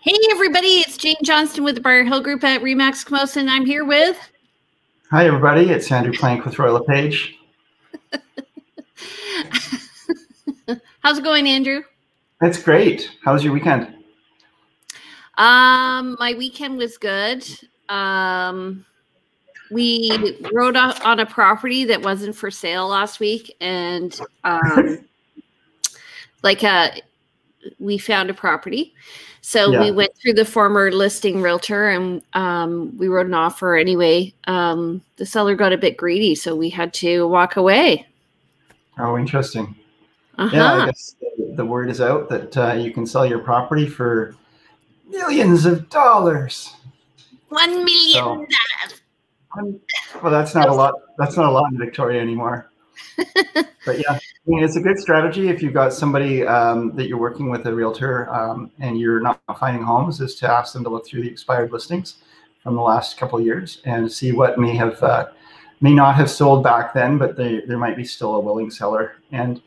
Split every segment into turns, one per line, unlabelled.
Hey everybody, it's Jane Johnston with the Briar Hill Group at RE/MAX Camosun. I'm here with...
Hi everybody, it's Andrew Plank with LePage.
How's it going, Andrew?
It's great. How was your weekend?
My weekend was good. We rode on a property that wasn't for sale last week, and we found a property. So we went through the former listing realtor, and we wrote an offer anyway. The seller got a bit greedy, so we had to walk away.
Oh, interesting. Yeah, I guess the word is out that you can sell your property for millions of dollars.
$1 million.
Well, that's not a lot. That's not a lot in Victoria anymore. But yeah, I mean, it's a good strategy if you've got somebody that you're working with, a realtor, and you're not finding homes, is to ask them to look through the expired listings from the last couple of years and see what may not have sold back then, but there might be still a willing seller, and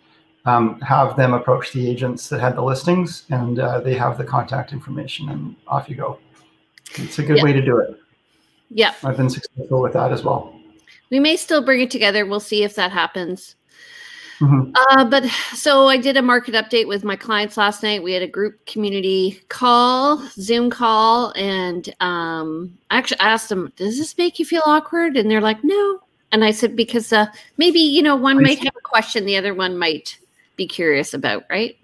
have them approach the agents that had the listings, and they have the contact information, and off you go. It's a good way to do it.
Yeah,
I've been successful with that as well.
We may still bring it together. We'll see if that happens.
Mm-hmm.
But so I did a market update with my clients last night. We had a group community call, Zoom call, and I actually asked them, does this make you feel awkward? And they're like, no. And I said, because maybe, you know, one might have a question the other one might be curious about, right?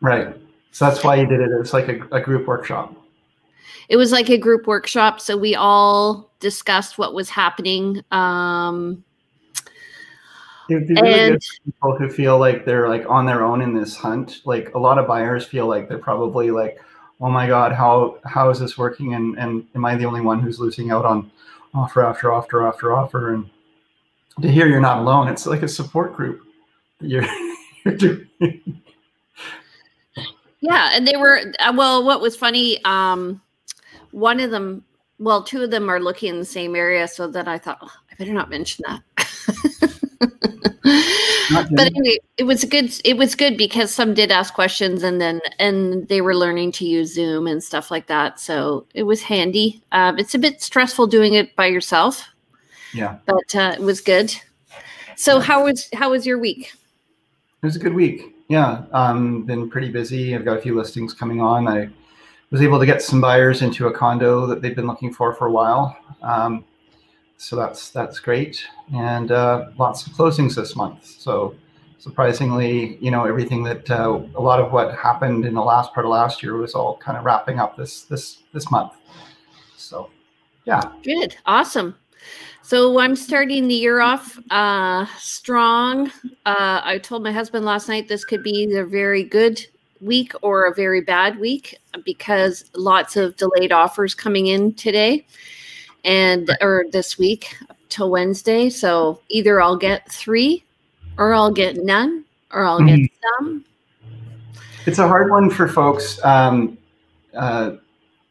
Right. So that's why you did it. It's like a group workshop.
It was like a group workshop. So we all discussed what was happening.
It'd be really good for people who feel like they're like on their own in this hunt. Like a lot of buyers feel like they're probably like, oh my God, how is this working? And am I the only one who's losing out on offer after offer after offer? And to hear you're not alone, it's like a support group that you're doing.
Yeah, and they were, well, what was funny, one of them, well, two of them are looking in the same area, so that I thought, oh, I better not mention that. But anyway, it was good because some did ask questions, and they were learning to use Zoom and stuff like that. So it was handy. It's a bit stressful doing it by yourself.
Yeah.
But it was good. So how was your week?
It was a good week. Yeah. Been pretty busy. I've got a few listings coming on. I was able to get some buyers into a condo that they've been looking for a while. So that's great. And lots of closings this month. So surprisingly, you know, everything that a lot of what happened in the last part of last year was all kind of wrapping up this month. So yeah.
Good. Awesome. So I'm starting the year off strong. I told my husband last night this could be either a very good week or a very bad week because lots of delayed offers coming in today or this week till Wednesday. So either I'll get 3 or I'll get none or I'll get some.
It's a hard one for folks. I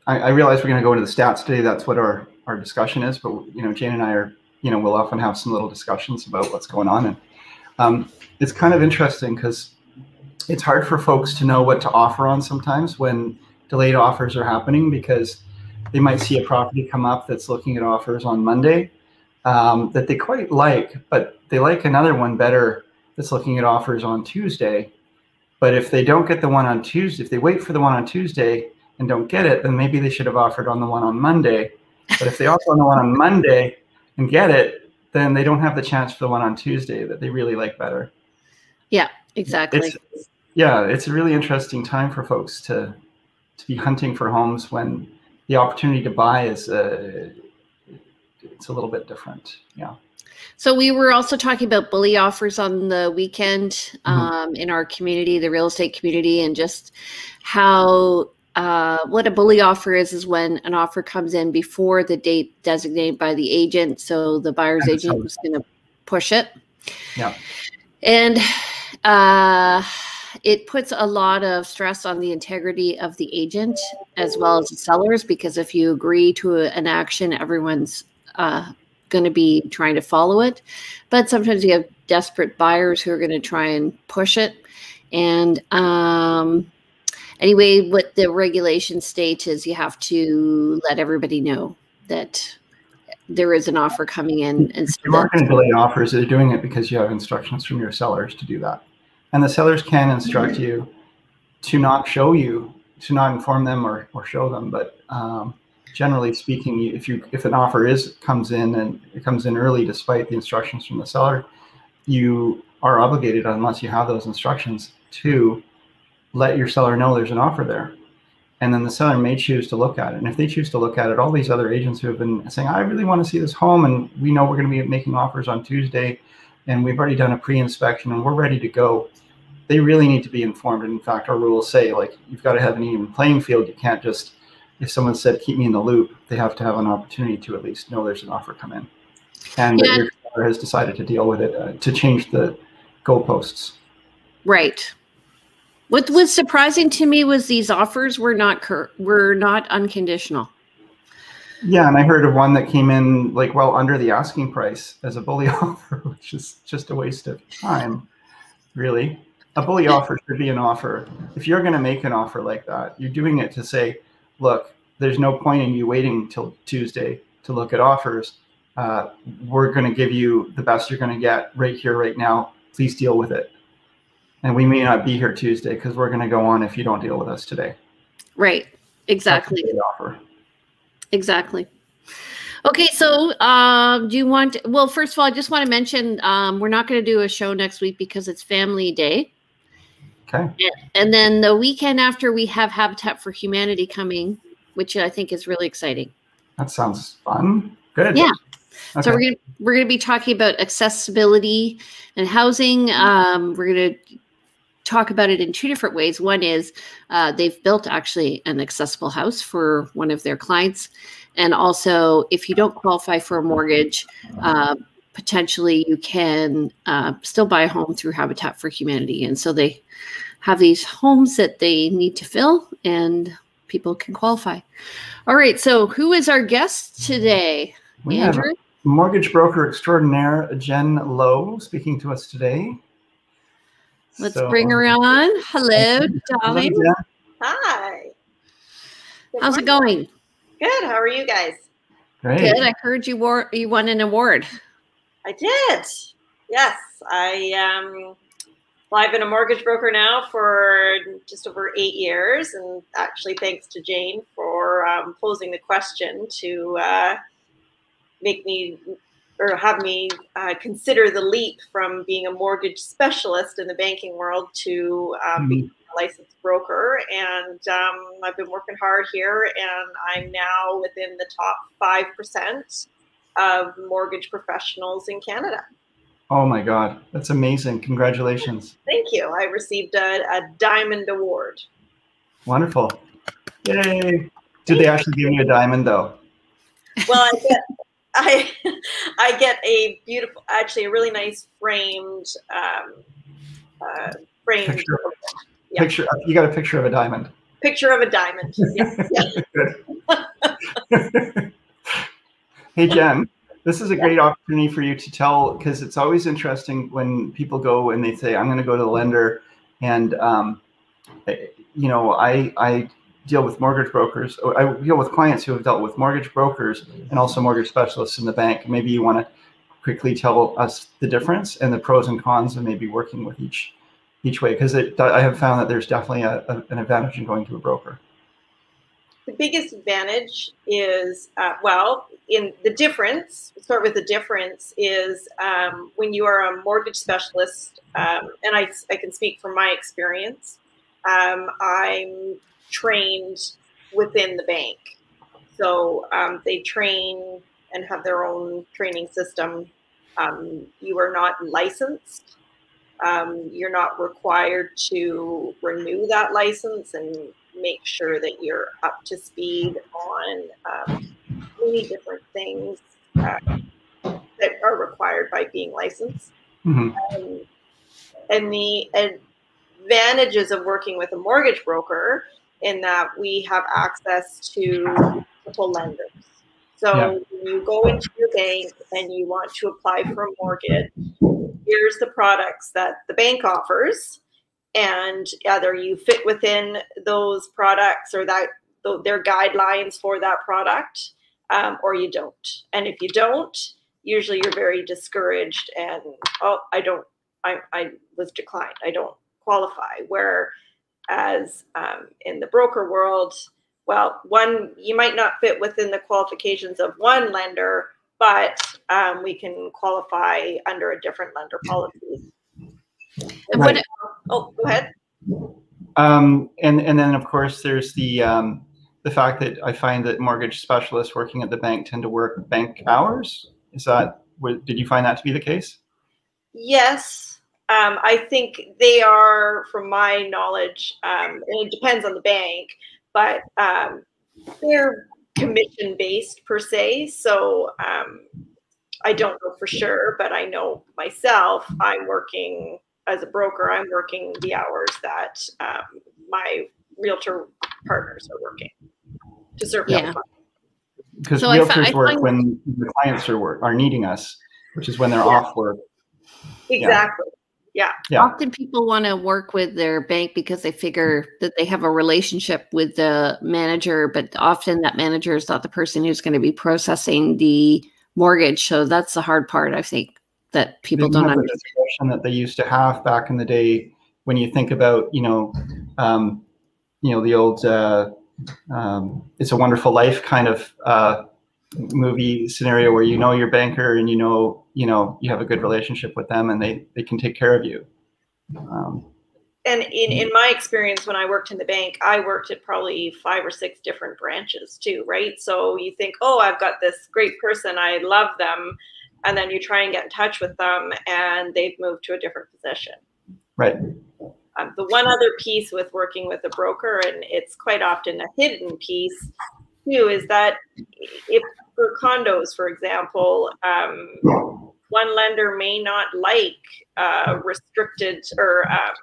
realize we're going to go into the stats today. That's what our discussion is, but you know, Jane and I are, you know, we'll often have some little discussions about what's going on, and it's kind of interesting because it's hard for folks to know what to offer on sometimes when delayed offers are happening, because they might see a property come up that's looking at offers on Monday that they quite like, but they like another one better that's looking at offers on Tuesday. But if they don't get the one on Tuesday, if they wait for the one on Tuesday and don't get it, then maybe they should have offered on the one on Monday. But if they offer on the one on Monday and get it, then they don't have the chance for the one on Tuesday that they really like better.
Yeah, exactly.
It's a really interesting time for folks to be hunting for homes when the opportunity to buy is it's a little bit different. Yeah. So
we were also talking about bully offers on the weekend in our community, the real estate community, and just how what a bully offer is when an offer comes in before the date designated by the agent. So the buyer's agent was going to push it.
Yeah.
And it puts a lot of stress on the integrity of the agent as well as the sellers, because if you agree to an action, everyone's going to be trying to follow it. But sometimes you have desperate buyers who are going to try and push it. And anyway, what the regulation state is, you have to let everybody know that there is an offer coming in. And so
you aren't going to delay offers. They're doing it because you have instructions from your sellers to do that. And the sellers can instruct you to not show you, to not inform them or show them. But generally speaking, if an offer comes in and it comes in early despite the instructions from the seller, you are obligated, unless you have those instructions, to let your seller know there's an offer there. And then the seller may choose to look at it. And if they choose to look at it, all these other agents who have been saying, I really want to see this home, and we know we're going to be making offers on Tuesday, and we've already done a pre-inspection and we're ready to go, they really need to be informed. And in fact, our rules say, like, you've got to have an even playing field. You can't just, if someone said, keep me in the loop, they have to have an opportunity to at least know there's an offer come in. And that your seller has decided to deal with it, to change the goalposts.
Right. What was surprising to me was these offers were not unconditional. Yeah,
and I heard of one that came in like well under the asking price as a bully offer, which is just a waste of time, really. A bully offer should be an offer. If you're going to make an offer like that, you're doing it to say, look, there's no point in you waiting till Tuesday to look at offers. We're going to give you the best you're going to get right here, right now. Please deal with it. And we may not be here Tuesday because we're going to go on if you don't deal with us today.
Right. Exactly.
That's a good offer.
Exactly. Okay. So do you want, well, first of all, I just want to mention we're not going to do a show next week because it's Family Day.
Okay.
And then the weekend after, we have Habitat for Humanity coming, which I think is really exciting.
That sounds fun. Good.
Yeah.
Okay.
So we're gonna be talking about accessibility and housing. We're gonna talk about it in two different ways. One is they've built actually an accessible house for one of their clients, and also if you don't qualify for a mortgage, potentially you can still buy a home through Habitat for Humanity. And so they have these homes that they need to fill, and people can qualify. All right. So who is our guest today?
We
Andrew?
have mortgage broker extraordinaire Jen Lowe speaking to us today.
Let's bring her on. Hello, darling.
Hello,
Hi.
How's it going?
Good. How are you guys?
Great.
Good. I heard you won an award.
I did. Yes. Well, I've been a mortgage broker now for just over 8 years, and actually thanks to Jane for posing the question to make me or have me consider the leap from being a mortgage specialist in the banking world to being a licensed broker. And I've been working hard here, and I'm now within the top 5% of mortgage professionals in Canada.
Oh my God, that's amazing. Congratulations.
Thank you. I received a diamond award.
Wonderful. Yay. Did they actually give you a diamond though?
Well, I get a beautiful, actually a really nice framed
Picture.
Yeah.
Picture. You got a picture of a diamond.
Picture of a diamond. Yeah.
Good. Hey, Jen, this is a great opportunity for you to tell, because it's always interesting when people go and they say, I'm going to go to the lender, and you know, I deal with mortgage brokers. I deal with clients who have dealt with mortgage brokers and also mortgage specialists in the bank. Maybe you want to quickly tell us the difference and the pros and cons of maybe working with each way, because I have found that there's definitely an advantage in going to a broker.
The biggest advantage is, well, in the difference, start with the difference, is when you are a mortgage specialist, and I can speak from my experience, I'm trained within the bank. So they train and have their own training system. You are not licensed. You're not required to renew that license and make sure that you're up to speed on many different things that are required by being licensed. Mm-hmm. And the advantages of working with a mortgage broker in that we have access to multiple lenders. So when you go into your bank and you want to apply for a mortgage, here's the products that the bank offers, and either you fit within those products or that their guidelines for that product, or you don't. And if you don't, usually you're very discouraged and, oh, I was declined. I don't qualify. Whereas in the broker world, well, you might not fit within the qualifications of one lender, but we can qualify under a different lender policy.
Right.
Oh, go ahead.
And then of course there's the fact that I find that mortgage specialists working at the bank tend to work bank hours. Did you find that to be the case?
Yes. I think they are, from my knowledge, and it depends on the bank, but they're commission based per se. So I don't know for sure, but I know myself, I'm working as a broker, I'm working the hours that my realtor partners are working to serve the client.
Because realtors work when the clients are needing us, which is when they're off work.
Exactly. Yeah.
Often people want to work with their bank because they figure that they have a relationship with the manager, but often that manager is not the person who's going to be processing the mortgage. So that's the hard part, I think, that people don't understand.
The discussion that they used to have back in the day, when you think about, the old It's a Wonderful Life kind of movie scenario where your banker and you have a good relationship with them and they can take care of you.
And in my experience, when I worked in the bank, I worked at probably 5 or 6 different branches too, right? So you think, oh, I've got this great person, I love them, and then you try and get in touch with them and they've moved to a different position.
Right.
The one other piece with working with a broker, and it's quite often a hidden piece too, is that if for condos, for example, one lender may not like restricted or a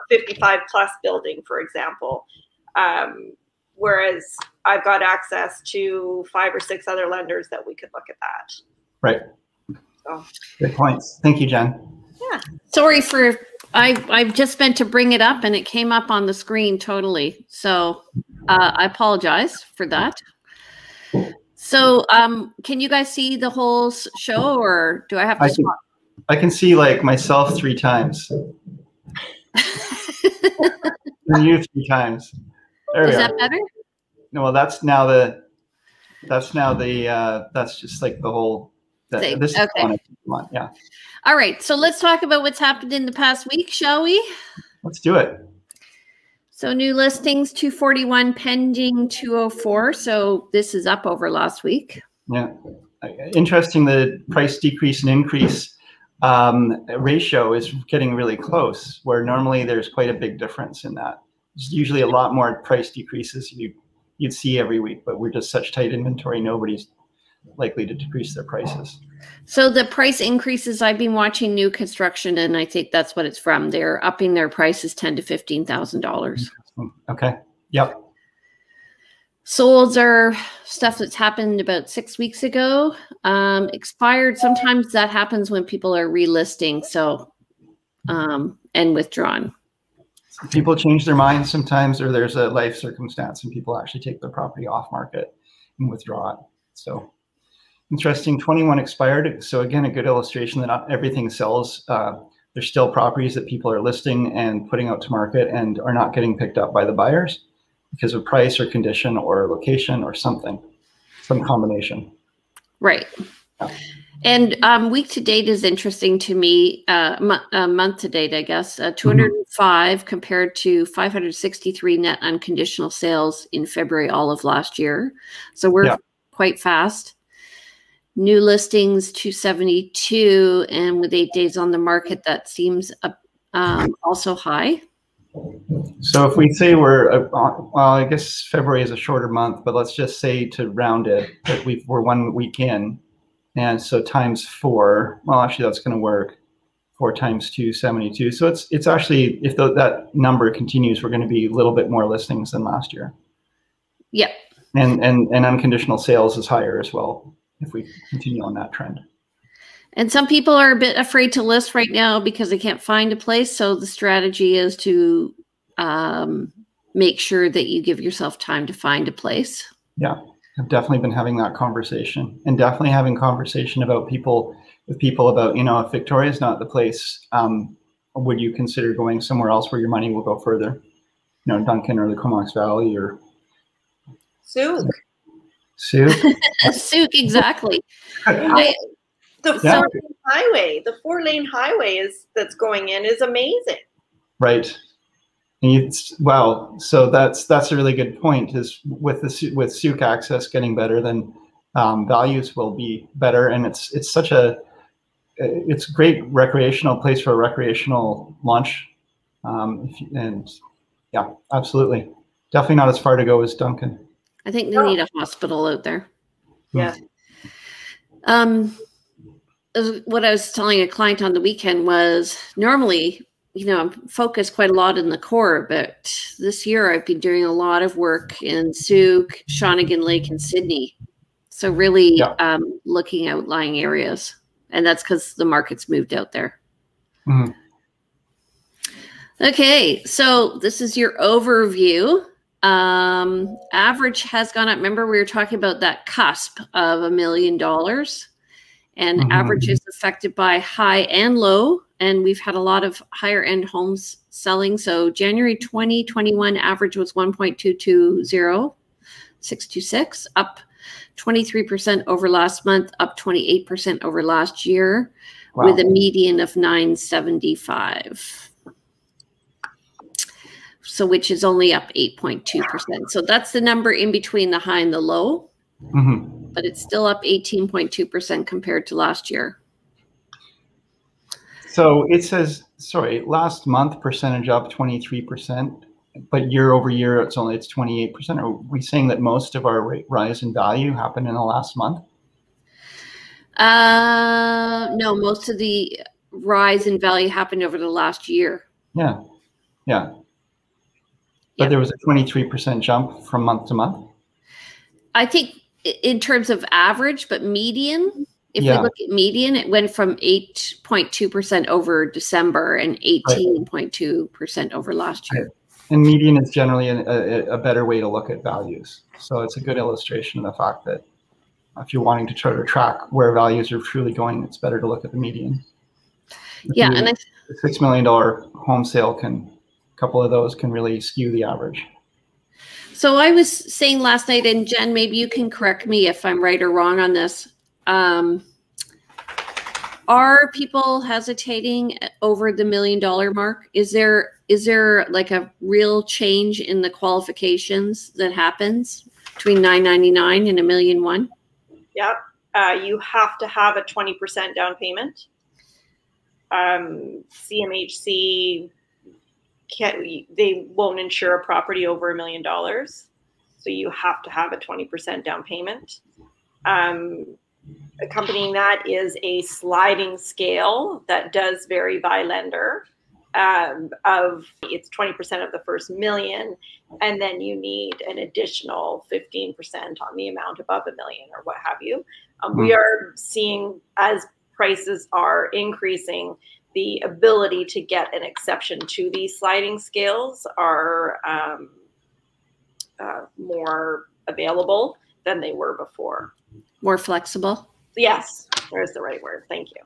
55 plus building, for example, whereas I've got access to 5 or 6 other lenders that we could look at that.
Right.
So.
Good points. Thank you, Jen.
Yeah.
Sorry I've just meant to bring it up and it came up on the screen totally. So I apologize for that. So can you guys see the whole show, or do I have to swap?
I can see like myself 3 times. And you 3 times. There
Is that better?
No, well, that's just like the whole thing. This is okay. Yeah.
All right. So let's talk about what's happened in the past week, shall we?
Let's do it.
So new listings, 241, pending 204. So this is up over last week.
Yeah. Interesting, the price decrease and increase ratio is getting really close, where normally there's quite a big difference in that. There's usually a lot more price decreases you'd see every week, but we're just such tight inventory, nobody's likely to decrease their prices.
So the price increases, I've been watching new construction, and I think that's what it's from. They're upping their prices $10,000 to $15,000.
Okay. Yep.
Solds are stuff that's happened about 6 weeks ago. Expired, sometimes that happens when people are relisting, so and withdrawn.
People change their minds sometimes, or there's a life circumstance and people actually take their property off market and withdraw it. So interesting. 21 expired. So again, a good illustration that not everything sells. There's still properties that people are listing and putting out to market and are not getting picked up by the buyers because of price or condition or location or something, some combination.
Right.
Yeah.
And week to date is interesting to me. Month to date, I guess, 205 compared to 563 net unconditional sales in February, all of last year. So we're quite fast. New listings, 272, and with 8 days on the market, that seems also high.
So if we say well, I guess February is a shorter month, but let's just say to round it that we're 1 week in. And so times 4, well, actually that's going to work. 4 times 2, 72. So it's actually, if that number continues, we're going to be a little bit more listings than last year.
Yep.
And unconditional sales is higher as well if we continue on that trend.
And some people are a bit afraid to list right now because they can't find a place. So the strategy is to make sure that you give yourself time to find a place.
Yeah, I've definitely been having that conversation, and definitely having conversation with people about, if Victoria's not the place, would you consider going somewhere else where your money will go further? Duncan or the Comox Valley or
Souk.
Souk,
exactly.
The four-lane highway that's going in is amazing.
Right. And so that's a really good point. Is with Souk access getting better, then values will be better, and it's a great recreational place for a recreational launch, and yeah, absolutely, definitely not as far to go as Duncan.
I think they need a hospital out there.
Yeah.
What I was telling a client on the weekend was normally, I'm focused quite a lot in the core, but this year I've been doing a lot of work in Souk, Shawnigan Lake, and Sydney. So really looking at outlying areas. And that's because the market's moved out there.
Mm-hmm.
Okay, so this is your overview. Average has gone up. Remember, we were talking about that cusp of $1 million. And
Mm-hmm.
average is affected by high and low. And we've had a lot of higher end homes selling. So January 2021 average was 1.220626, up 23% over last month, up 28% over last year, with a median of 975. So which is only up 8.2%. So that's the number in between the high and the low.
Mm-hmm.
But it's still up 18.2% compared to last year.
So it says, last month percentage up 23%, but year over year it's 28%. Are we saying that most of our rise in value happened in the last month?
No, most of the rise in value happened over the last year.
Yeah. But there was a 23% jump from month to month? I
think in terms of average, but median, if we look at median, it went from 8.2% over December and 18.2% over last year.
Right. And median is generally a better way to look at values. So it's a good illustration of the fact that if you're wanting to try to track where values are truly going, it's better to look at the median. And a $6 million home sale a couple of those can really skew the average.
So I was saying last night, and Jen, maybe you can correct me if I'm right or wrong on this. Are people hesitating over the $1 million mark? Is there like a real change in the qualifications that happens between $999 and $1.1 million?
Yep. You have to have a 20% down payment. CMHC they won't insure a property over $1 million. So you have to have a 20% down payment. Accompanying that is a sliding scale that does vary by lender. It's 20% of the first $1 million, and then you need an additional 15% on the amount above $1 million or what have you. We are seeing, as prices are increasing, the ability to get an exception to these sliding scales are more available than they were before.
More flexible?
Yes, there's the right word. Thank you.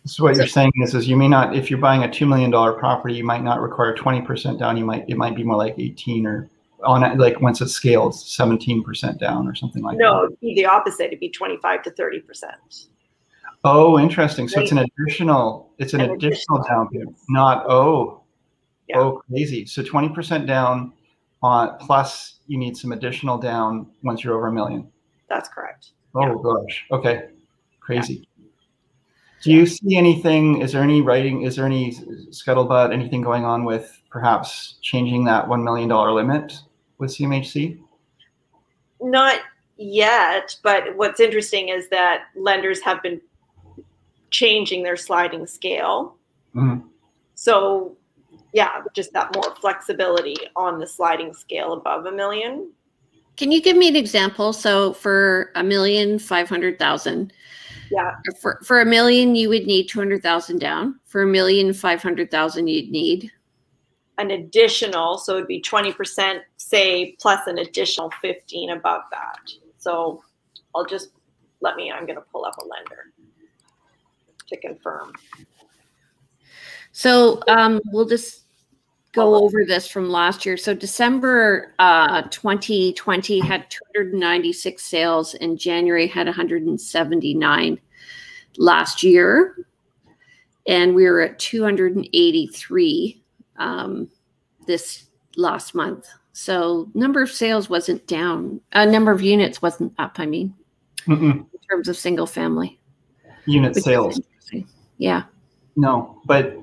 So what you're saying is you may not, if you're buying a $2 million property, you might not require 20% down. It might be more like 18 or once it scales, 17% down or something like that.
No, it'd be the opposite. It'd be 25 to 30%.
Oh, interesting. So it's an additional down payment, crazy. So 20% down plus you need some additional down once you're over $1 million.
That's correct.
Oh gosh. Okay. Crazy. Yeah. Do you see anything? Is there any scuttlebutt, anything going on with perhaps changing that $1 million limit with CMHC?
Not yet, but what's interesting is that lenders have been changing their sliding scale.
Mm-hmm.
So yeah, just that more flexibility on the sliding scale above $1 million.
Can you give me an example? So for $1,500,000,
Yeah.
for $1 million, you would need 200,000 down. For $1,500,000, you'd need
an additional, so it'd be 20%, say, plus an additional 15 above that. So I'm going to pull up a lender to confirm.
So we'll just go over this from last year. So December 2020 had 296 sales, and January had 179 last year. And we were at 283 this last month. So number of sales wasn't down. Number of units wasn't up, I mean, in terms of single family.
Unit sales.
Yeah.
No, but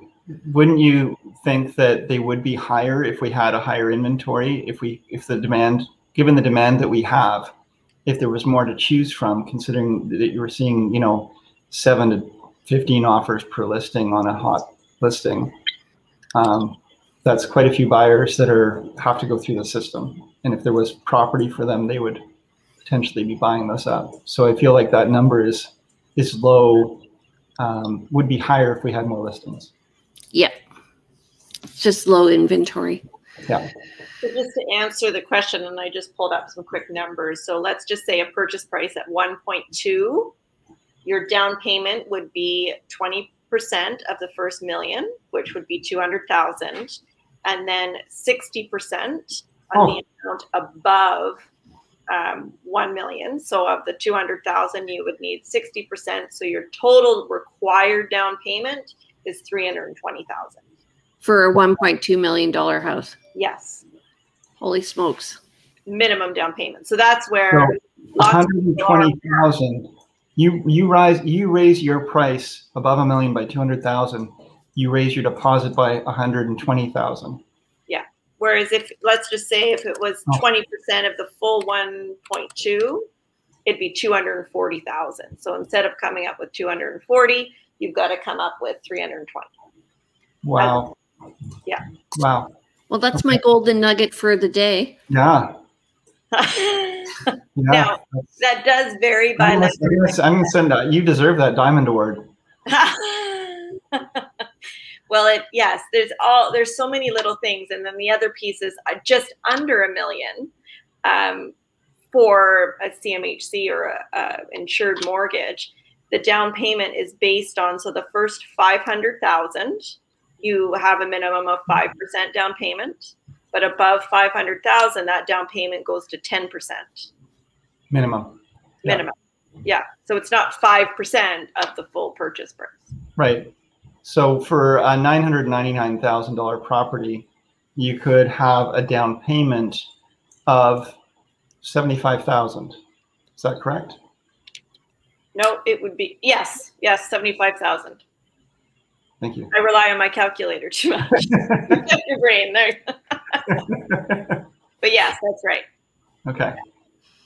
wouldn't you think that they would be higher if we had a higher inventory, if the demand, given the demand that we have, if there was more to choose from, considering that you were seeing, 7 to 15 offers per listing on a hot listing? That's quite a few buyers that have to go through the system. And if there was property for them, they would potentially be buying those up. So I feel like that number is low, would be higher if we had more listings.
Yeah. It's just low inventory.
Yeah.
So just to answer the question, and I just pulled up some quick numbers. So let's just say a purchase price at 1.2, your down payment would be 20% of the first million, which would be 200,000, and then 60% on the amount above 1 million. So of the 200,000, you would need 60%. So your total required down payment is 320,000
for a $1.2 million house.
Yes.
Holy smokes!
Minimum down payment. So that's where
120,000. You raise your price above $1 million by 200,000. You raise your deposit by 120,000.
Yeah. Whereas let's just say if it was 20% of the full 1.2, it'd be 240,000. So instead of coming up with 240, you've got to come up with 320.
Wow.
Yeah.
Wow.
Well, that's my golden nugget for the day.
Yeah.
Now, that does vary by
I'm going to send that. You deserve that Diamond Award.
Well, yes, there's so many little things. And then the other piece is just under $1 million for a CMHC or a insured mortgage. The down payment is based on, so the first 500,000, you have a minimum of 5% down payment, but above 500,000, that down payment goes to 10%.
Minimum.
Minimum. Yeah. So it's not 5% of the full purchase price. Right.
So for a $999,000 property, you could have a down payment of $75,000. Is that correct?
No, it would be, yes, 75,000.
Thank you.
I rely on my calculator too much. Your brain there. But yes, that's right.
Okay.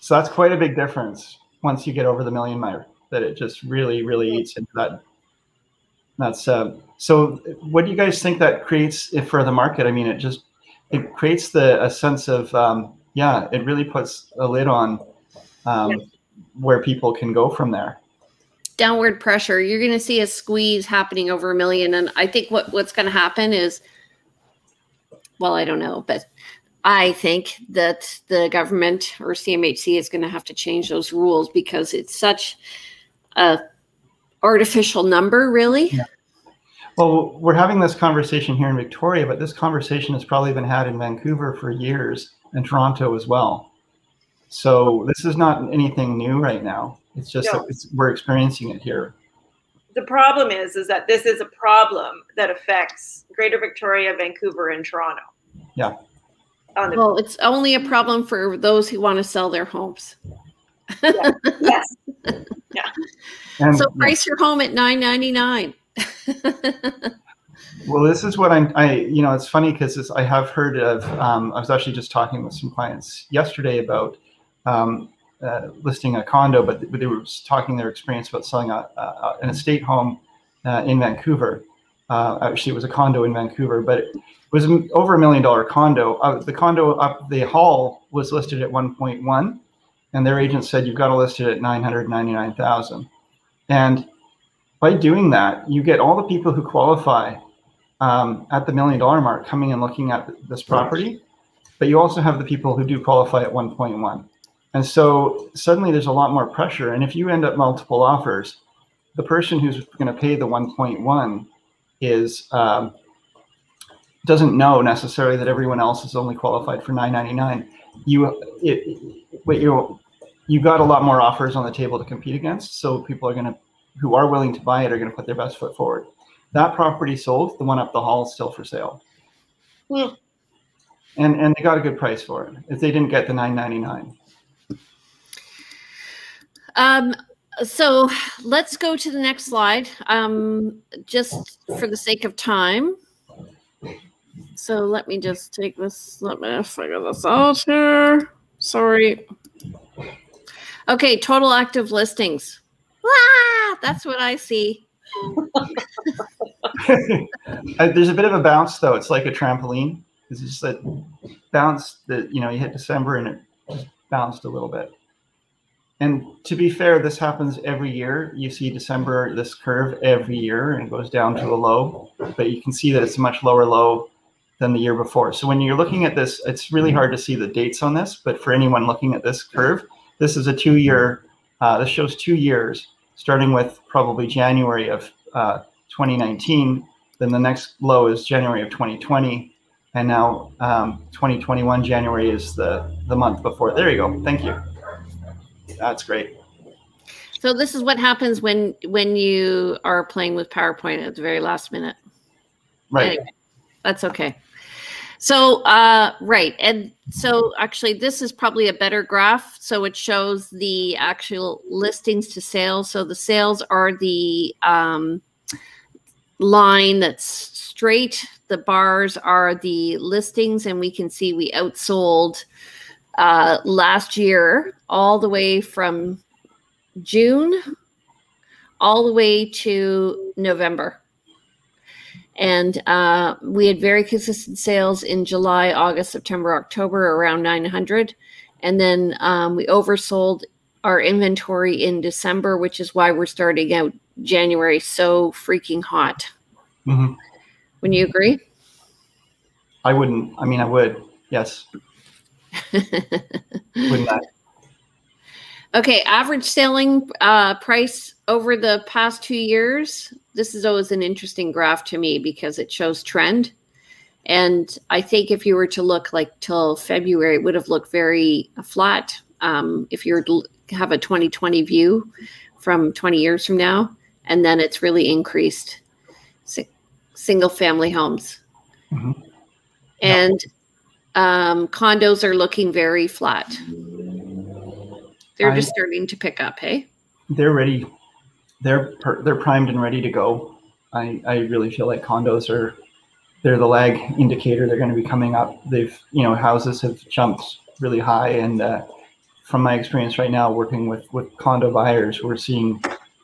So that's quite a big difference once you get over the $1 million mark, that it just really, really eats into that. That's so what do you guys think that creates for the market? I mean, it creates a sense of, it really puts a lid on where people can go from there.
Downward pressure. You're going to see a squeeze happening over $1 million. And I think what's going to happen is, well, I don't know, but I think that the government or CMHC is going to have to change those rules because it's such a artificial number, really.
Yeah. Well, we're having this conversation here in Victoria, but this conversation has probably been had in Vancouver for years and Toronto as well. So this is not anything new right now. It's just that we're experiencing it here.
The problem is that this is a problem that affects Greater Victoria, Vancouver, and Toronto.
Yeah.
Well, it's only a problem for those who want to sell their homes.
Yeah. Yes. Yeah.
And,
so price your home at $999.
Well, this is what it's funny because I have heard of, I was actually just talking with some clients yesterday about listing a condo, but they were talking their experience about selling an estate home in Vancouver. Actually, it was a condo in Vancouver, but it was over $1 million condo. The condo up the hall was listed at 1.1, and their agent said you've got to list it at 999,000. And by doing that, you get all the people who qualify at the $1 million mark coming and looking at this property, but you also have the people who do qualify at 1.1. And so suddenly there's a lot more pressure. And if you end up multiple offers, the person who's going to pay the 1.1 is doesn't know necessarily that everyone else is only qualified for 999. You got a lot more offers on the table to compete against. So people are who are willing to buy it are going to put their best foot forward. That property sold. The one up the hall is still for sale.
Mm.
And they got a good price for it. If they didn't get the 999.
So let's go to the next slide, just for the sake of time. So let me just take this, let me figure this out here. Sorry. Okay, total active listings. Ah, that's what I see.
There's a bit of a bounce though. It's like a trampoline. It's just that bounce that, you hit December and it just bounced a little bit. And to be fair, this happens every year. You see December, this curve every year, and it goes down to a low, but you can see that it's a much lower low than the year before. So when you're looking at this, it's really hard to see the dates on this, but for anyone looking at this curve, this is a 2-year, this shows 2 years, starting with probably January of 2019, then the next low is January of 2020, and now 2021, January is the month before. There you go, thank you. That's great.
So this is what happens when you are playing with PowerPoint at the very last minute.
Right.
Anyway, that's okay. So, right. And so actually this is probably a better graph. So it shows the actual listings to sales. So the sales are the line that's straight. The bars are the listings, and we can see we outsold last year all the way from June all the way to November. And we had very consistent sales in July, August, September, October, around 900. And then we oversold our inventory in December, which is why we're starting out January so freaking hot.
Mm-hmm.
Wouldn't you agree?
I wouldn't. I mean, I would. Yes. Wouldn't I?
Okay, average selling price over the past 2 years. This is always an interesting graph to me because it shows trend. And I think if you were to look like till February, it would have looked very flat. If you were to have a 2020 view from 20 years from now, and then it's really increased. Single family homes.
Mm-hmm.
And condos are looking very flat. They're just starting to pick up, hey?
They're ready. They're primed and ready to go. I really feel like condos they're the lag indicator. They're going to be coming up. Houses have jumped really high, and from my experience right now working with condo buyers, we're seeing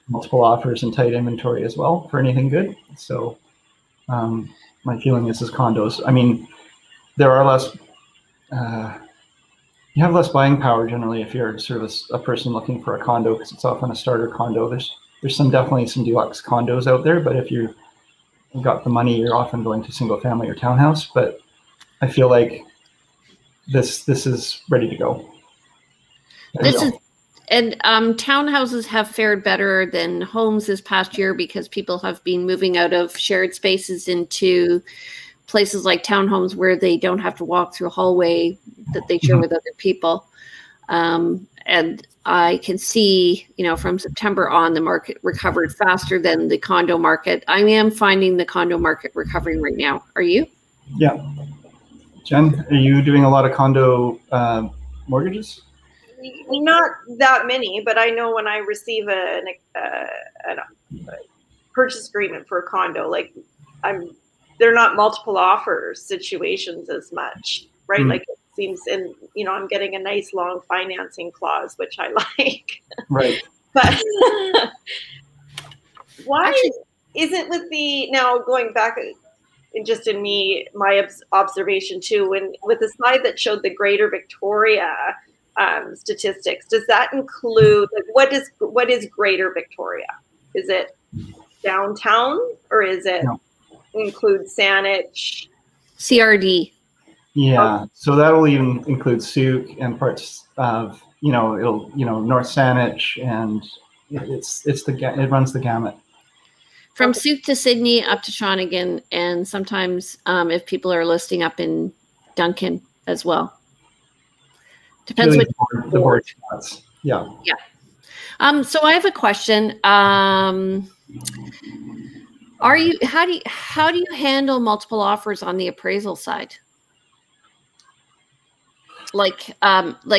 multiple offers and tight inventory as well for anything good. So my feeling is condos. I mean, there are less. You have less buying power generally if you're sort of a person looking for a condo, because it's often a starter condo. There's definitely some deluxe condos out there, but if you've got the money, you're often going to single family or townhouse. But I feel like this is ready to go.
Townhouses have fared better than homes this past year because people have been moving out of shared spaces into places like townhomes where they don't have to walk through a hallway that they share with other people. And I can see, from September on, the market recovered faster than the condo market. I am finding the condo market recovering right now. Are you?
Yeah. Jen, are you doing a lot of condo mortgages?
Not that many, but I know when I receive a purchase agreement for a condo, they're not multiple offers situations as much, right? Mm. Like it seems, and I'm getting a nice long financing clause, which I like.
Right.
But why? isn't with the, now going back just in my observation too, when with the slide that showed the Greater Victoria statistics, does that include, like, what is Greater Victoria? Is it downtown, or is it include Saanich?
CRD.
Yeah, so that will even include Souk and parts of, it'll, North Saanich, and it runs the gamut.
From Souk to Sydney, up to Shawnigan, and sometimes if people are listing up in Duncan as well. Depends
really
what
the board spots. Yeah.
Yeah. So I have a question. How do you handle multiple offers on the appraisal side?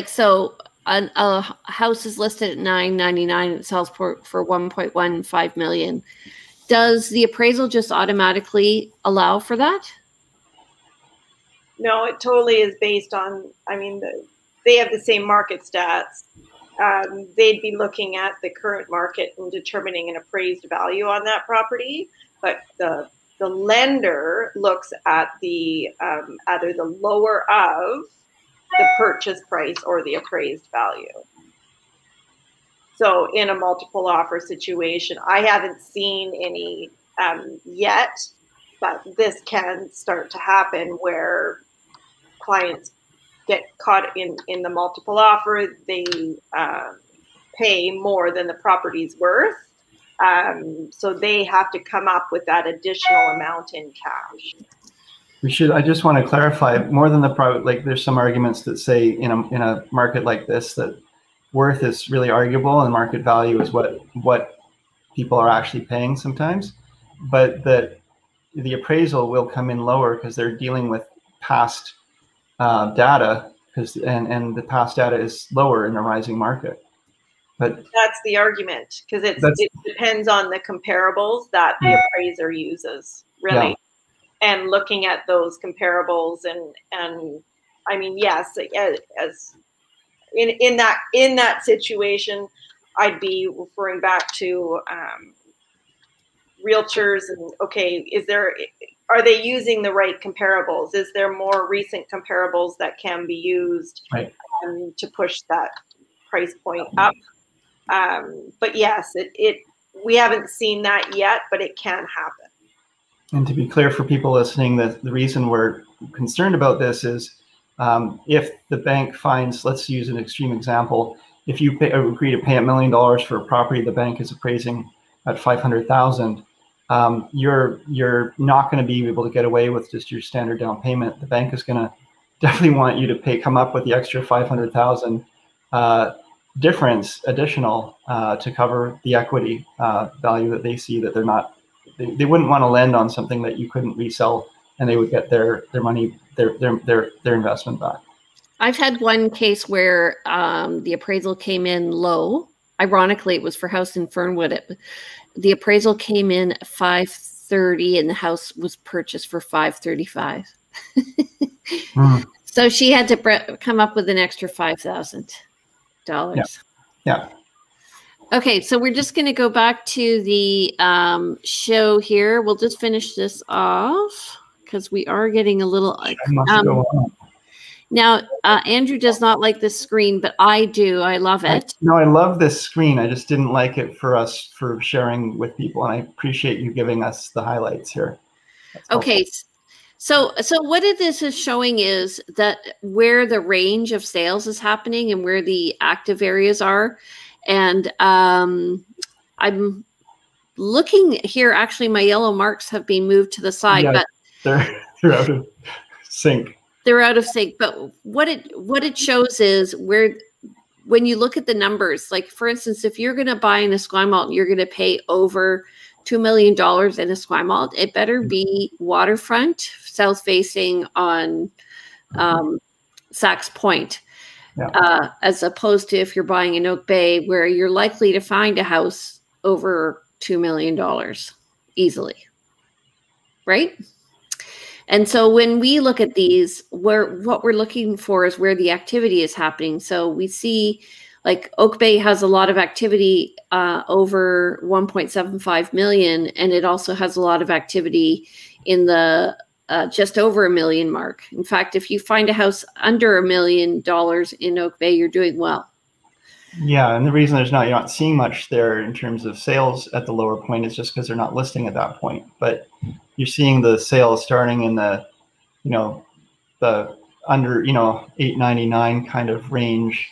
So a house is listed at $999 and it sells for $1.15 million. Does the appraisal just automatically allow for that?
No, it totally is based on, they have the same market stats. They'd be looking at the current market and determining an appraised value on that property. But the lender looks at the either the lower of the purchase price or the appraised value. So in a multiple offer situation, I haven't seen any yet, but this can start to happen where clients get caught in the multiple offer. They pay more than the property's worth. So they have to come up with that additional amount in cash.
I just want to clarify, more than the private, like there's some arguments that say in a market like this that worth is really arguable and market value is what people are actually paying sometimes, but that the appraisal will come in lower because they're dealing with past data, and the past data is lower in a rising market. But
that's the argument, because it depends on the comparables that the appraiser uses, really. Yeah. And looking at those comparables, and I mean, yes, as in that situation, I'd be referring back to realtors and, okay, are they using the right comparables? Is there more recent comparables that can be used to push that price point up? But yes, we haven't seen that yet, but it can happen.
And to be clear for people listening, the reason we're concerned about this is if the bank finds, let's use an extreme example, if you agree to pay $1 million for a property the bank is appraising at $500,000, you're not going to be able to get away with just your standard down payment. The bank is going to definitely want you to come up with the extra $500,000 difference additional to cover the equity value that they see that they're not. They wouldn't want to lend on something that you couldn't resell, and they would get their money, their investment back.
I've had one case where the appraisal came in low. Ironically, it was for a house in Fernwood. The appraisal came in at $530, and the house was purchased for $535. So she had to come up with an extra $5,000.
Yeah.
Okay, so we're just going to go back to the show here. We'll just finish this off because we are getting a little. Now, Andrew does not like this screen, but I do. I love it.
I love this screen. I just didn't like it for us for sharing with people, and I appreciate you giving us the highlights here.
Okay, so what this is showing is that where the range of sales is happening and where the active areas are. And I'm looking here. Actually, my yellow marks have been moved to the side, but
they're out of sync.
They're out of sync. But what it shows is when you look at the numbers, like for instance, if you're going to buy in Esquimalt, you're going to pay over $2 million in Esquimalt. It better be waterfront, south facing on Sax Point. Yeah. As opposed to if you're buying in Oak Bay, where you're likely to find a house over $2 million easily, right? And so when we look at these, what we're looking for is where the activity is happening. So we see, like Oak Bay has a lot of activity over 1.75 million, and it also has a lot of activity in the just over $1 million mark. In fact, if you find a house under $1 million in Oak Bay, you're doing well.
Yeah, and the reason you're not seeing much there in terms of sales at the lower point is just because they're not listing at that point. But you're seeing the sales starting in the, the under, 899 kind of range.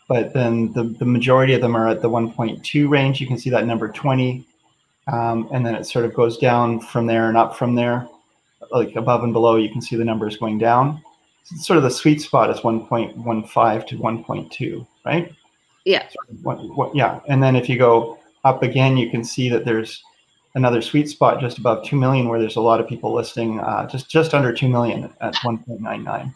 But then the majority of them are at the 1.2 range. You can see that number 20. And then it sort of goes down from there and up from there. Like above and below, you can see the numbers going down. So sort of the sweet spot is 1.15 to 1.2, right?
Yeah.
Yeah. And then if you go up again, you can see that there's another sweet spot just above 2 million where there's a lot of people listing just under 2 million at 1.99.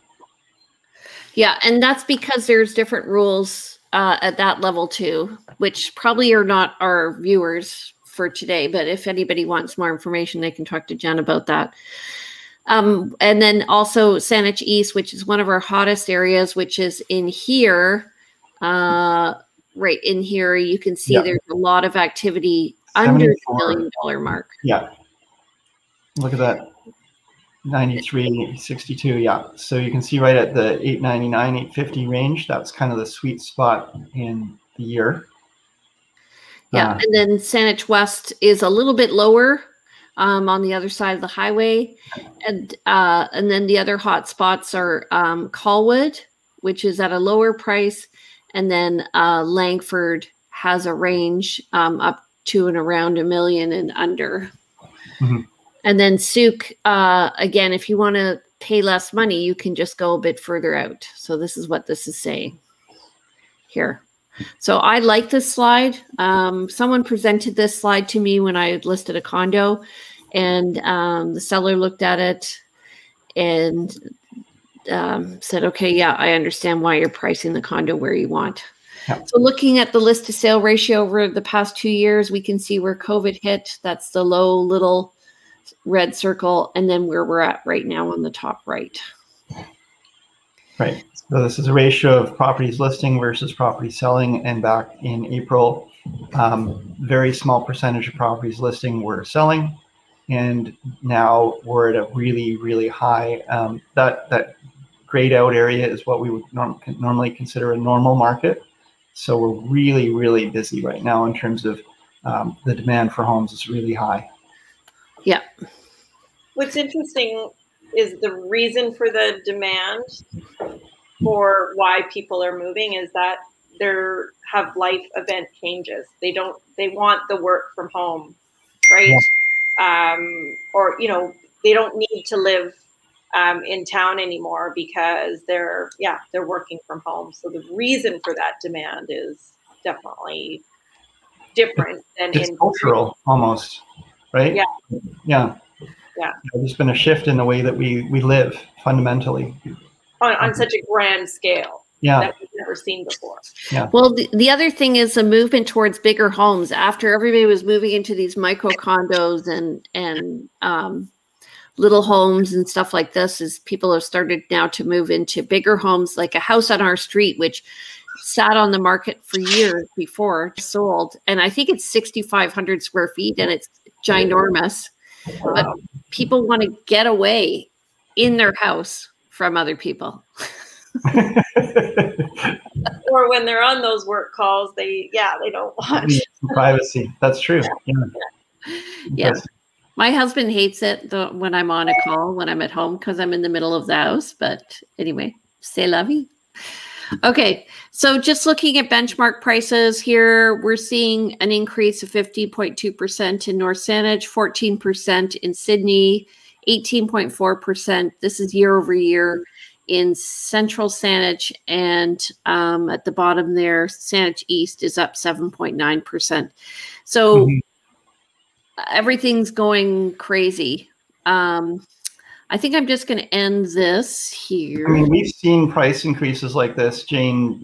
Yeah. And that's because there's different rules at that level too, which probably are not our viewers for today. But if anybody wants more information, they can talk to Jen about that. And then also Saanich East, which is one of our hottest areas, which is in here. Right in here, you can see there's a lot of activity under the $1 million mark.
Yeah. Look at that. 93, 62. Yeah. So you can see right at the 899, 850 range. That's kind of the sweet spot in the year.
Yeah. And then Saanich West is a little bit lower on the other side of the highway. And then the other hot spots are Colwood, which is at a lower price. And then Langford has a range up to and around $1 million and under. Mm-hmm. And then Souk, again, if you want to pay less money, you can just go a bit further out. So this is what this is saying here. So I like this slide. Someone presented this slide to me when I had listed a condo, and the seller looked at it and said, okay, yeah, I understand why you're pricing the condo where you want. Yeah. So looking at the list to sale ratio over the past 2 years, we can see where COVID hit. That's the low little red circle, and then where we're at right now on the top right.
Right. So this is a ratio of properties listing versus property selling. And back in April, very small percentage of properties listing were selling. And now we're at a really, really high, that grayed out area is what we would normally consider a normal market. So we're really, really busy right now in terms of the demand for homes is really high.
Yeah.
What's interesting is the reason for the demand for why people are moving is that there have life event changes. They want the work from home, right? Yeah. Or, they don't need to live in town anymore because they're working from home. So the reason for that demand is definitely different than
it's cultural almost, right?
Yeah.
Yeah.
Yeah.
There's been a shift in the way that we live fundamentally.
On such a grand scale.
Yeah.
That we've never seen before.
Yeah.
Well, the other thing is a movement towards bigger homes. After everybody was moving into these micro condos and little homes and stuff like this, is people have started now to move into bigger homes, like a house on our street, which sat on the market for years before sold. And I think it's 6,500 square feet and it's ginormous. But people want to get away in their house from other people.
Or when they're on those work calls, they don't want
privacy. That's true.
Yeah. My husband hates it when I'm on a call, when I'm at home, because I'm in the middle of the house. But anyway, c'est la vie. Okay, so just looking at benchmark prices here, we're seeing an increase of 50.2% in North Saanich, 14% in Sydney, 18.4%. This is year over year in Central Saanich, and at the bottom there, Saanich East is up 7.9%. So everything's going crazy. I think I'm just going to end this here.
I mean, we've seen price increases like this, Jane,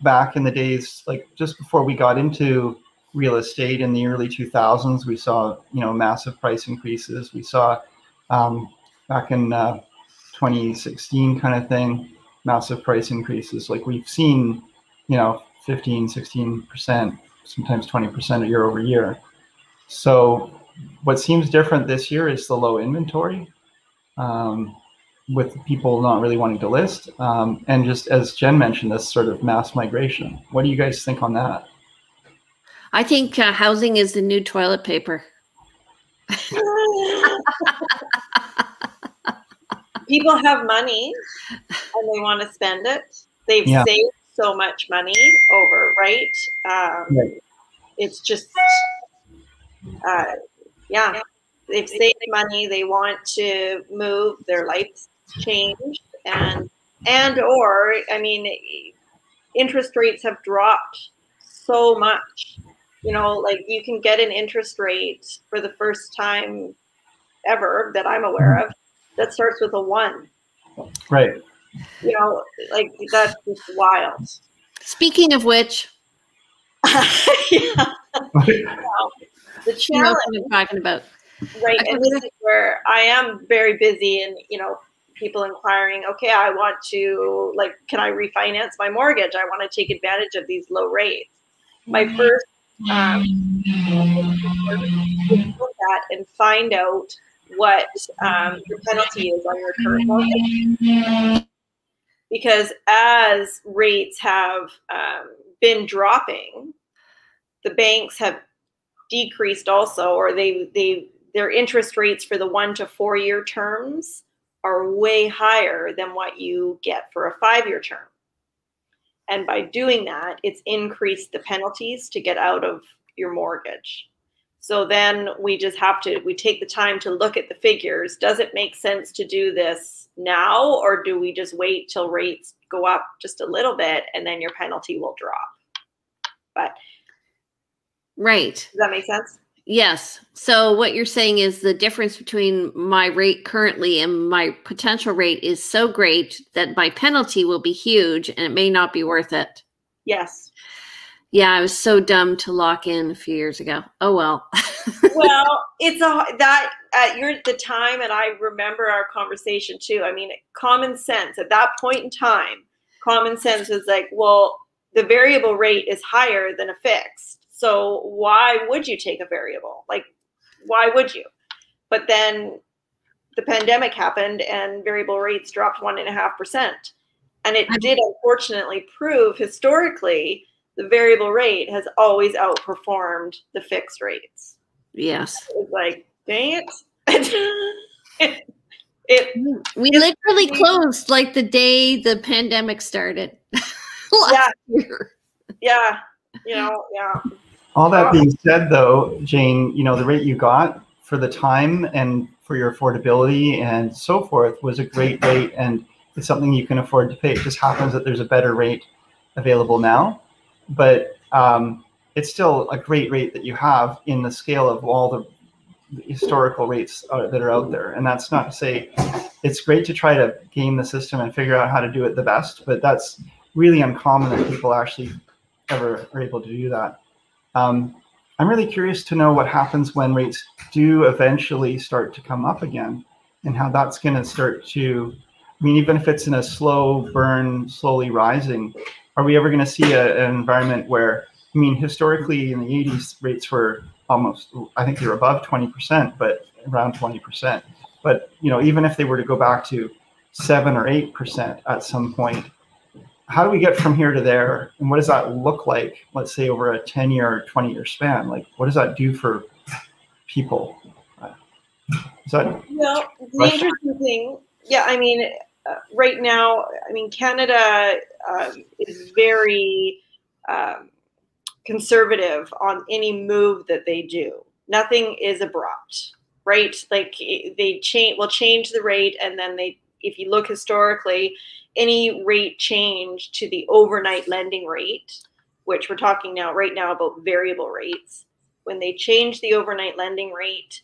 back in the days, like just before we got into real estate in the early 2000s, we saw, massive price increases. We saw back in 2016 kind of thing, massive price increases. Like we've seen, 15, 16%, sometimes 20% year over year. So what seems different this year is the low inventory, with people not really wanting to list. And just as Jen mentioned, this sort of mass migration. What do you guys think on that?
I think housing is the new toilet paper.
People have money and they want to spend it. They've saved so much money over, right? It's just, they've saved money. They want to move. Their life's changed, and or I mean, interest rates have dropped so much. You know, like you can get an interest rate for the first time ever that I'm aware of that starts with a 1.
Right.
You know, like that's just wild.
Speaking of which,
the challenge,
you know what I'm talking about,
right? And this is where I am very busy, and you know, people inquiring, okay, I want to, like, can I refinance my mortgage? I want to take advantage of these low rates. My first look at and find out what your penalty is on your current mortgage. Because as rates have been dropping, the banks have decreased also, or their interest rates for the 1 to 4 year terms are way higher than what you get for a 5-year term. And by doing that, it's increased the penalties to get out of your mortgage. So then we just have to, we take the time to look at the figures. Does it make sense to do this now, or do we just wait till rates go up just a little bit and then your penalty will drop? But
right.
Does that make sense?
Yes. So what you're saying is the difference between my rate currently and my potential rate is so great that my penalty will be huge and it may not be worth it.
Yes.
Yeah, I was so dumb to lock in a few years ago. Oh, well.
Well, it's you're at the time, and I remember our conversation too. I mean, common sense at that point in time, common sense was like, well, the variable rate is higher than a fixed. So why would you take a variable? Like, why would you? But then the pandemic happened and variable rates dropped 1.5%. And it did unfortunately prove historically the variable rate has always outperformed the fixed rates.
Yes.
It was like, dang it.
We literally closed like the day the pandemic started. Last year.
Yeah. You know, yeah.
All that being said, though, Jane, you know, the rate you got for the time and for your affordability and so forth was a great rate, and it's something you can afford to pay. It just happens that there's a better rate available now, but it's still a great rate that you have in the scale of all the historical rates that are out there. And that's not to say it's great to try to game the system and figure out how to do it the best, but that's really uncommon that people actually ever are able to do that. I'm really curious to know what happens when rates do eventually start to come up again, and how that's going to start to, I mean, even if it's in a slow burn, slowly rising, are we ever going to see an environment where, I mean, historically in the 80s, rates were almost, I think they were above 20%, but around 20%. But, you know, even if they were to go back to 7 or 8% at some point, how do we get from here to there? And what does that look like, let's say, over a 10-year or 20-year span? Like, what does that do for people? Is that
well, the interesting thing, I mean, right now, I mean, Canada is very conservative on any move that they do. Nothing is abrupt, right? Like they will change the rate, and then if you look historically, any rate change to the overnight lending rate, which we're talking right now about variable rates, when they change the overnight lending rate,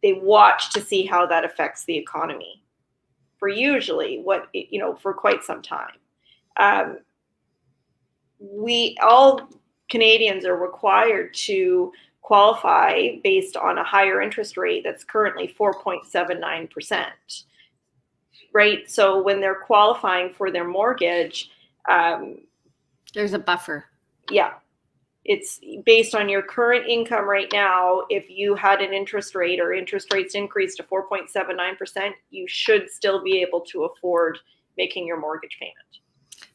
they watch to see how that affects the economy for usually for quite some time. All Canadians are required to qualify based on a higher interest rate that's currently 4.79%. Right? So when they're qualifying for their mortgage,
There's a buffer.
Yeah. It's based on your current income right now. If you had an interest rate or interest rates increased to 4.79%, you should still be able to afford making your mortgage payment.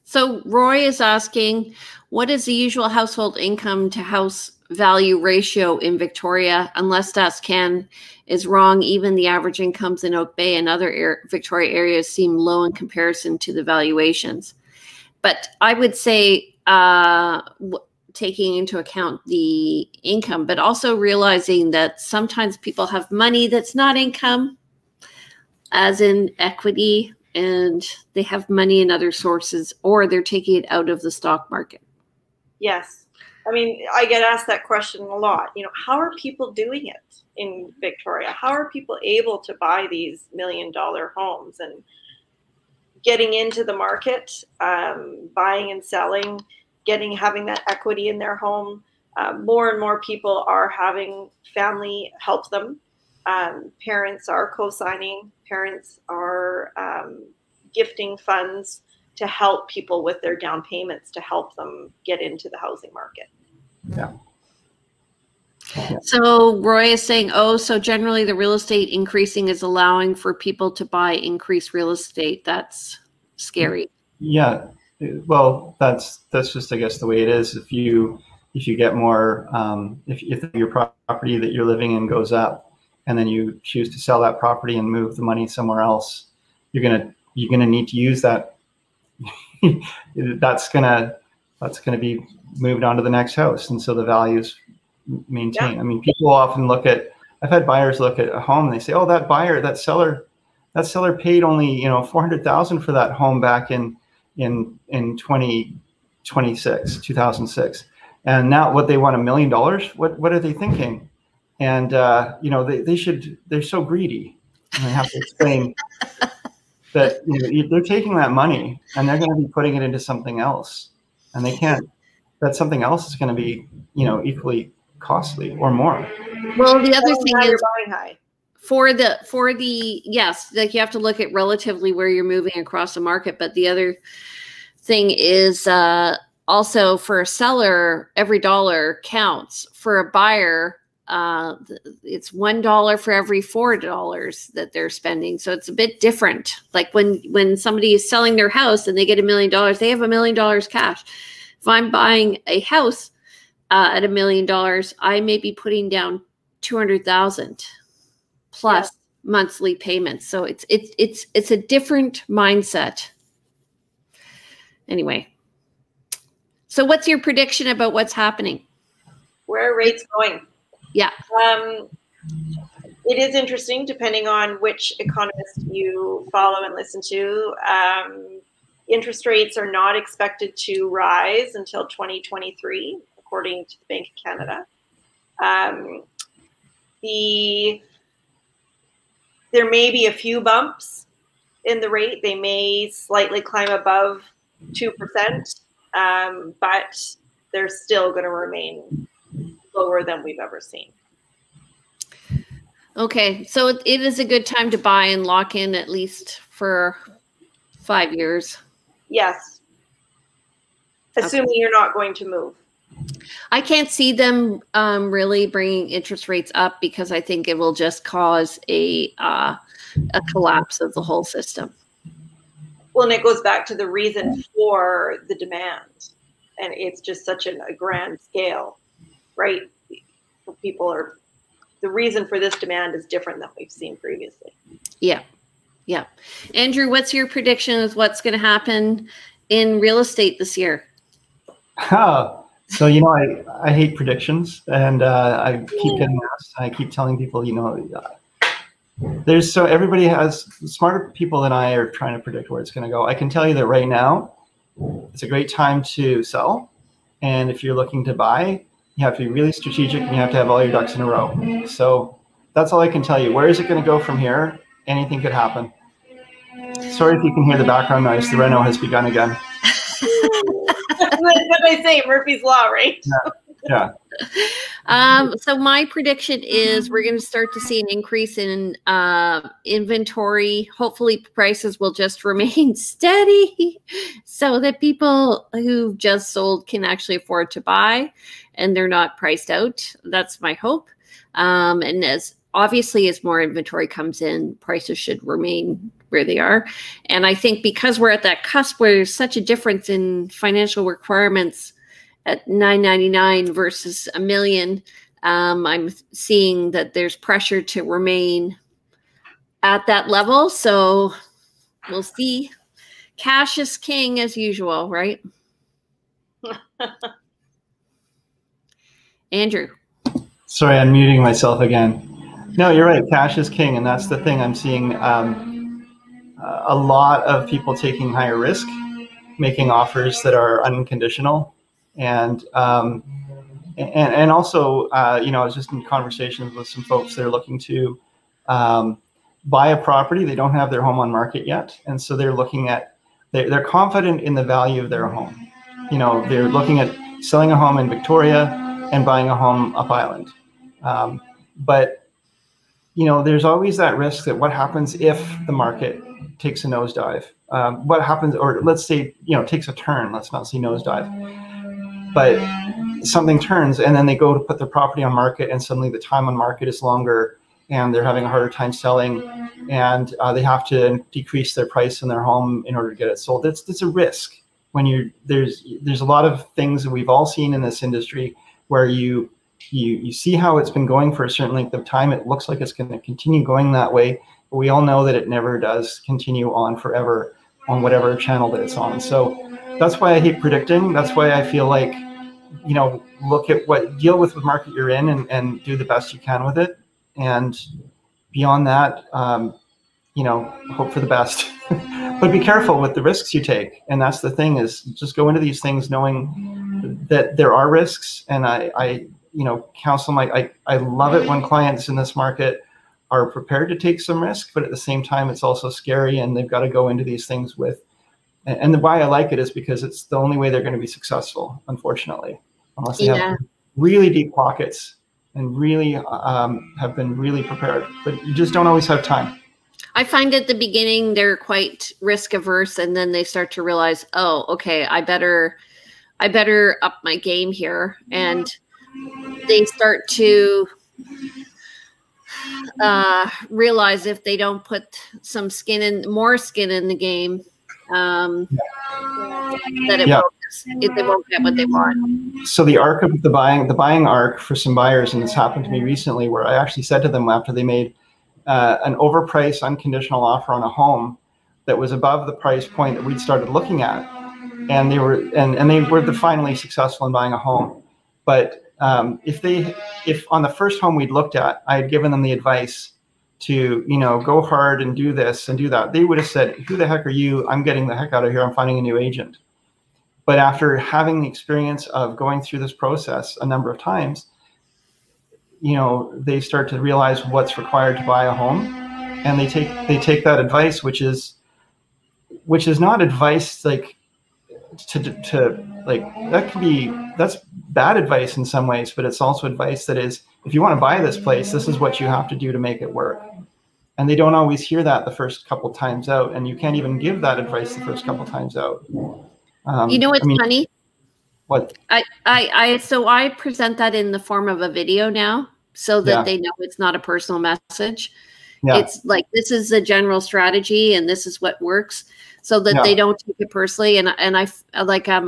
So Roy is asking, what is the usual household income to house value ratio in Victoria? Unless StatsCan is wrong, even the average incomes in Oak Bay and other Victoria areas seem low in comparison to the valuations. But I would say taking into account the income, but also realizing that sometimes people have money that's not income, as in equity, and they have money in other sources, or they're taking it out of the stock market.
Yes. I mean, I get asked that question a lot. You know, how are people doing it in Victoria? How are people able to buy these $1 million homes and getting into the market, buying and selling, having that equity in their home? More and more people are having family help them. Parents are co-signing. Parents are gifting funds to help people with their down payments to help them get into the housing market.
Yeah.
So Roy is saying, oh, so generally the real estate increasing is allowing for people to buy increased real estate. That's scary.
Yeah. Well, that's just, I guess, the way it is. If you get more, if your property that you're living in goes up, and then you choose to sell that property and move the money somewhere else, you're gonna need to use that. that's gonna be moved on to the next house, and so the values maintain. Yeah. I mean, people often I've had buyers look at a home and they say, oh, that seller paid only $400,000 for that home back in 2006, and now what they want $1 million. What are they thinking? And they're so greedy, and I have to explain that they're taking that money and they're going to be putting it into something else, and they can't. That something else is going to be equally costly or more.
Well, the other thing is
buying high.
For the yes, like you have to look at relatively where you're moving across the market. But the other thing is also for a seller, every dollar counts. For a buyer, it's $1 for every $4 that they're spending. So it's a bit different. Like when somebody is selling their house and they get $1 million, they have $1 million cash. If I'm buying a house at $1 million, I may be putting down $200,000 plus monthly payments. So it's a different mindset. Anyway, so what's your prediction about what's happening?
Where are rates going?
Yeah.
It is interesting, depending on which economist you follow and listen to. Interest rates are not expected to rise until 2023, according to the Bank of Canada. There may be a few bumps in the rate. They may slightly climb above 2%, but they're still going to remain lower than we've ever seen.
Okay, so it is a good time to buy and lock in at least for 5 years.
Yes, assuming you're not going to move.
I can't see them really bringing interest rates up because I think it will just cause a collapse of the whole system.
Well, and it goes back to the reason for the demand, and it's just such a grand scale, right? The reason for this demand is different than we've seen previously.
Yeah. Yeah. Andrew, what's your prediction of what's going to happen in real estate this year?
So, I hate predictions, and I keep getting asked, I keep telling people, everybody has smarter people than I are trying to predict where it's going to go. I can tell you that right now, it's a great time to sell. And if you're looking to buy, you have to be really strategic and you have to have all your ducks in a row. So that's all I can tell you. Where is it going to go from here? Anything could happen. Sorry if you can hear the background noise. The reno has begun again.
What I say, Murphy's Law, right?
Yeah.
So my prediction is we're going to start to see an increase in inventory. Hopefully prices will just remain steady so that people who've just sold can actually afford to buy and they're not priced out. That's my hope. And as more inventory comes in, prices should remain where they are. And I think because we're at that cusp where there's such a difference in financial requirements at $999 versus $1 million, I'm seeing that there's pressure to remain at that level. So we'll see. Cash is king as usual, right? Andrew.
Sorry, I'm muting myself again. No, you're right. Cash is king, and that's the thing. I'm seeing a lot of people taking higher risk, making offers that are unconditional, and also, I was just in conversations with some folks that are looking to buy a property. They don't have their home on market yet, and so they're looking at they're confident in the value of their home. They're looking at selling a home in Victoria and buying a home up island. But there's always that risk that what happens if the market takes a nosedive? What happens, or let's say, takes a turn, let's not say nosedive, but something turns and then they go to put their property on market and suddenly the time on market is longer and they're having a harder time selling and they have to decrease their price in their home in order to get it sold. It's a risk when there's a lot of things that we've all seen in this industry where you see how it's been going for a certain length of time. It looks like it's going to continue going that way, but we all know that it never does continue on forever on whatever channel that it's on. So that's why I hate predicting. That's why I feel like, look at deal with the market you're in and do the best you can with it. And beyond that, hope for the best, but be careful with the risks you take. And that's the thing, is just go into these things knowing that there are risks. And I counsel I love it when clients in this market are prepared to take some risk, but at the same time, it's also scary and they've got to go into these things and why I like it is because it's the only way they're going to be successful, unfortunately, unless they have really deep pockets and really have been really prepared, but you just don't always have time.
I find at the beginning, they're quite risk averse and then they start to realize, oh, okay, I better up my game here. And they start to realize if they don't put more skin in the game, that they won't get what they want.
So the arc of the buying arc for some buyers, and this happened to me recently, where I actually said to them after they made an overpriced unconditional offer on a home that was above the price point that we'd started looking at, and they were finally successful in buying a home, but if on the first home we'd looked at, I had given them the advice to, go hard and do this and do that, they would have said, who the heck are you? I'm getting the heck out of here. I'm finding a new agent. But after having the experience of going through this process a number of times, they start to realize what's required to buy a home, and they take that advice, which is not advice like that's bad advice in some ways, but it's also advice that is, if you want to buy this place, this is what you have to do to make it work. And they don't always hear that the first couple times out, and you can't even give that advice the first couple times out.
What's funny?
What?
I present that in the form of a video now, so that they know it's not a personal message. Yeah. It's like, this is a general strategy and this is what works, so that they don't take it personally. And I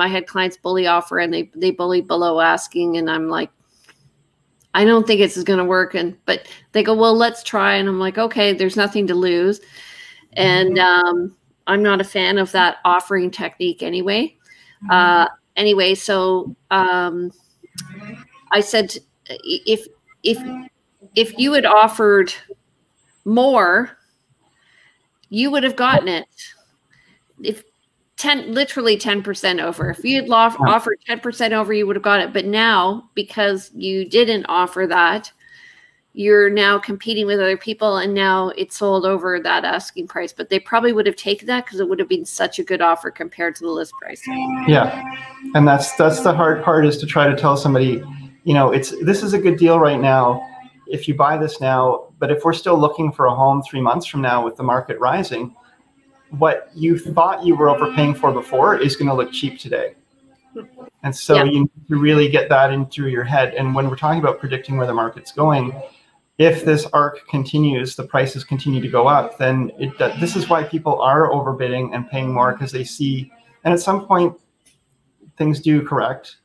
had clients bully offer and they bully below asking, and I'm like, I don't think this is going to work. But they go, well, let's try. And I'm like, okay, there's nothing to lose. And I'm not a fan of that offering technique anyway. So I said, if you had offered more, you would have gotten it. If literally 10% over. If you had offered 10% over, you would have got it. But now, because you didn't offer that, you're now competing with other people, and now it's sold over that asking price. But they probably would have taken that because it would have been such a good offer compared to the list price.
Yeah, and that's the hard part, is to try to tell somebody, you know, this is a good deal right now if you buy this now. But if we're still looking for a home 3 months from now with the market rising, what you thought you were overpaying for before is going to look cheap today. And so you need to really get that in through your head. And when we're talking about predicting where the market's going, if this arc continues, the prices continue to go up, then this is why people are overbidding and paying more, because they see, and at some point things do correct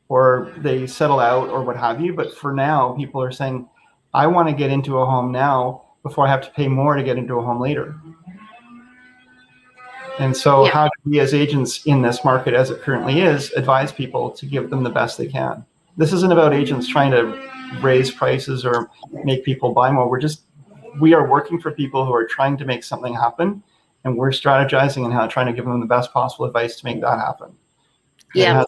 or they settle out or what have you. But for now, people are saying, I want to get into a home now before I have to pay more to get into a home later. And so how do we as agents in this market as it currently is advise people to give them the best they can? This isn't about agents trying to raise prices or make people buy more. We are working for people who are trying to make something happen, and we're strategizing and trying to give them the best possible advice to make that happen.
Yeah,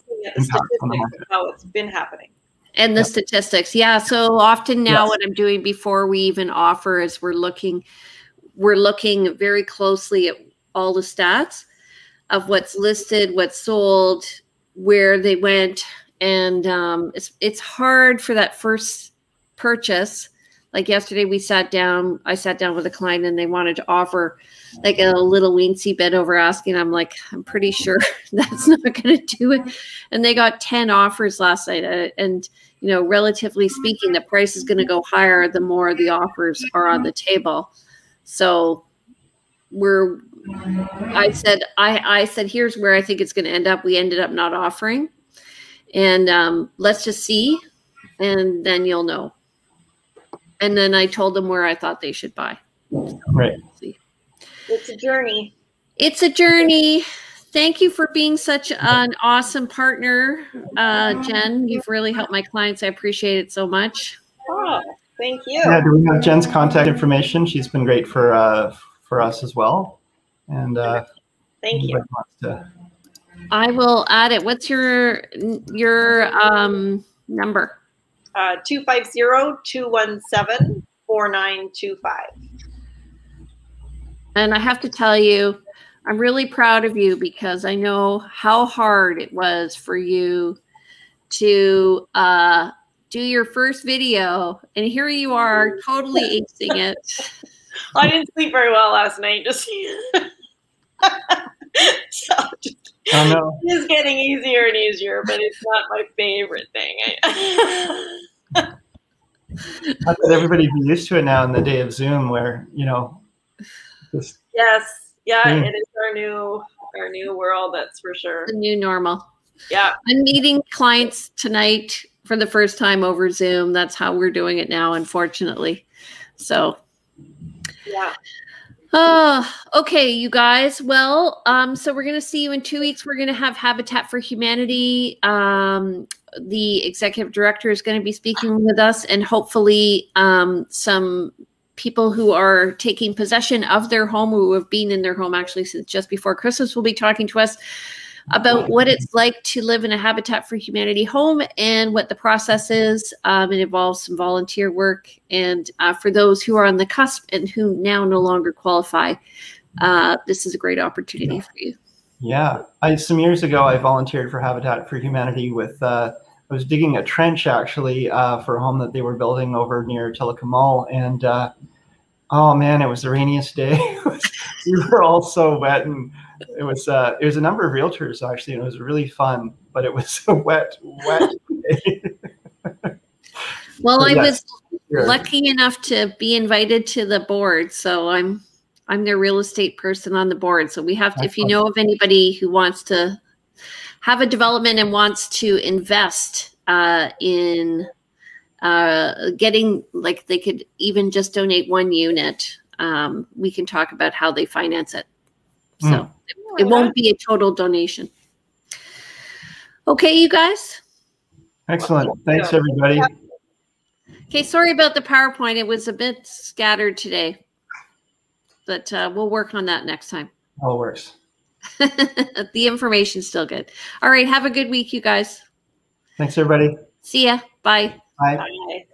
how it's been happening.
And the statistics. Yeah. So often now what I'm doing before we even offer is we're looking very closely at all the stats of what's listed, what's sold, where they went. And it's hard for that first purchase. Like yesterday I sat down with a client and they wanted to offer like a little weensy bit over asking. I'm like, I'm pretty sure that's not going to do it. And they got 10 offers last night. And, you know, relatively speaking, the price is going to go higher the more the offers are on the table. So I said, here's where I think it's going to end up. We ended up not offering. And let's just see. And then you'll know. And then I told them where I thought they should buy. So,
right.
It's a journey.
It's a journey. Thank you for being such an awesome partner, Jen. You've really helped my clients. I appreciate it so much.
Oh, thank you.
Yeah, do we have Jen's contact information? She's been great for us as well. And
thank you.
I will add it. What's your number?
250-217-4925.
And I have to tell you, I'm really proud of you because I know how hard it was for you to do your first video. And here you are, totally acing it.
I didn't sleep very well last night. So it's getting easier and easier, but it's not my favorite thing.
Everybody be used to it now in the day of Zoom, where
yes, it is our new world. That's for sure.
The new normal.
Yeah,
I'm meeting clients tonight for the first time over Zoom. That's how we're doing it now, unfortunately. So.
Yeah.
Okay, you guys. Well, so we're going to see you in 2 weeks. We're going to have Habitat for Humanity. The executive director is going to be speaking with us, and hopefully some people who are taking possession of their home, who have been in their home actually since just before Christmas, will be talking to us about what it's like to live in a Habitat for Humanity home and what the process is. It involves some volunteer work. And for those who are on the cusp and who now no longer qualify, this is a great opportunity for you.
Yeah. Some years ago, I volunteered for Habitat for Humanity with, I was digging a trench actually for a home that they were building over near Telecom Mall. And oh man, it was the rainiest day. We were all so wet, and it was a number of realtors actually, and it was really fun, but it was a wet day.
Well, I was lucky enough to be invited to the board, so I'm the real estate person on the board. So we have to, if you know of anybody who wants to have a development and wants to invest in getting, like, they could even just donate 1 unit. We can talk about how they finance it. So it won't be a total donation. Okay, you guys?
Excellent. Thanks, everybody.
Okay, sorry about the PowerPoint. It was a bit scattered today, but we'll work on that next time.
All works.
The information's still good. All right, have a good week, you guys.
Thanks, everybody.
See ya. Bye.
Bye.
Bye.